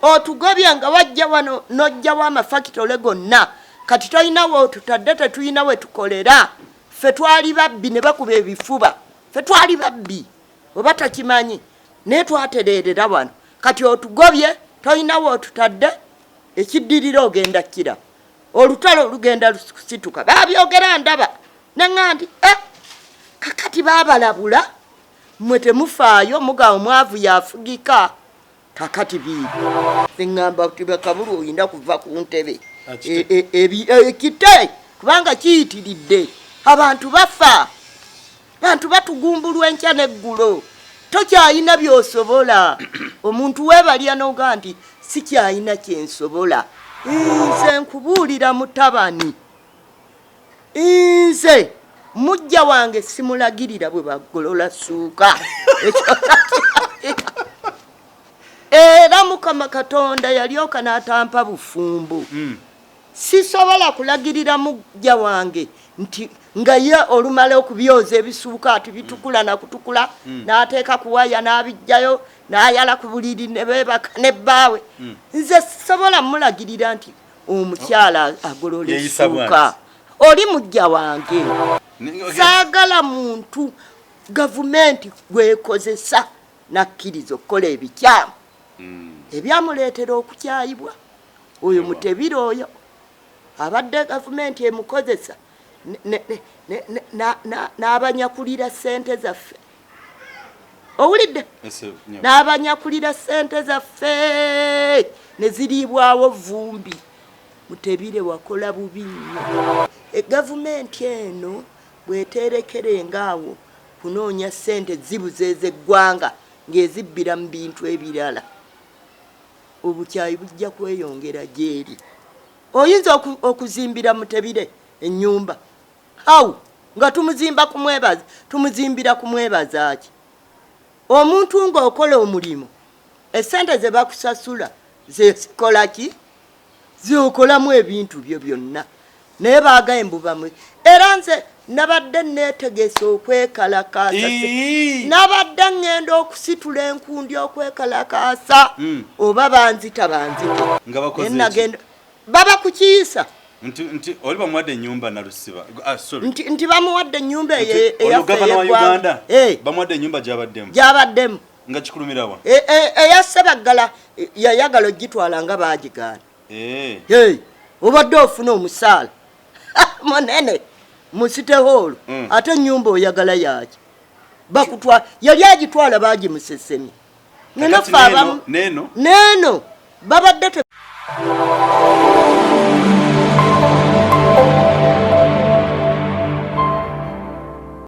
Otugobya nga wajja wano nojja wa mafakitole gonna kati toyina wo tutadde tetuyina we tukolera ffe twali babbi ne bakuba ebifuba ffe twali babbi oba takimanyi naye twatereerera wano kati otugobye toyina wo tutadde ekiddirira ogenda kira olutalo olugenda lusituka babyogera ndaba neŋŋa nti kakati baabalabula mmwe temufaayo mugawo mwavu yafugika kakati bibi ngamba tibakabulu oyinda kuva ku ntebe ekite kubanga kiyitiridde abantu bafa bantu batugumbulwa enkya n'eggulo tokyayina by'osobola omuntu weebalya n'oga nti sikyayina kyensobola nze nkubuulira mutabani nze mujja wange simulagirira bwe bagolola ssuuka era Mukama Katonda yalyoka n'atampa bufumbo sisobola kulagirira mujja wange nti nga ye olumala okubyoza ebisuuka ati bitukula nakutukula n'ateeka kuwaya n'abijjayo n'ayala ku buliri ne beebaka n'ebbaawe nze sisobola mulagirira nti omukyala agolola essuuka oli mujja wange saagala muntu gavumenti gwekozesa nakkiriza okukola ebikyamu ebyamuleetera okukyayibwa oyo mutebire oyo abadde gavumenti emukozesa n'abanyakulira ssente zaffe owulidde n'abanyakulira ssente zaffe ne ziriibwawo vumbi mutebire wakola bubi nnyo egavumenti eno bweterekerengaawo kunoonya ssente zibuzeeza eggwanga ng'ezibbira mu bintu ebirala obukyayi bujja kweyongera gyeri oyinza okuzimbira mutebire ennyumba awu nga tumuzimbira kumwebaza ki omuntu ng'okola omulimu essente ze bakusasula zikola ki zikolamu ebintu byo byonna naye baagaye mbubamwe era nze nabadde neetegese okwekalakaasa nabadde ngenda okusitula enkundi okwekalakaasa oba banzita nagenda baba kukiisa nti oli bamuwadde ennyumba Nalusiba nti bamuwadde ennyumba eyaffe bamuwadde ennyumba gyabaddemu nga kikulumirawa eya Ssebaggala yayagala ogitwala nga baagigaana obadde ofuna omusaala munene musite holo ate ennyumba oyagala yaki bakutwa yali agitwala baagimusesemye neno babadde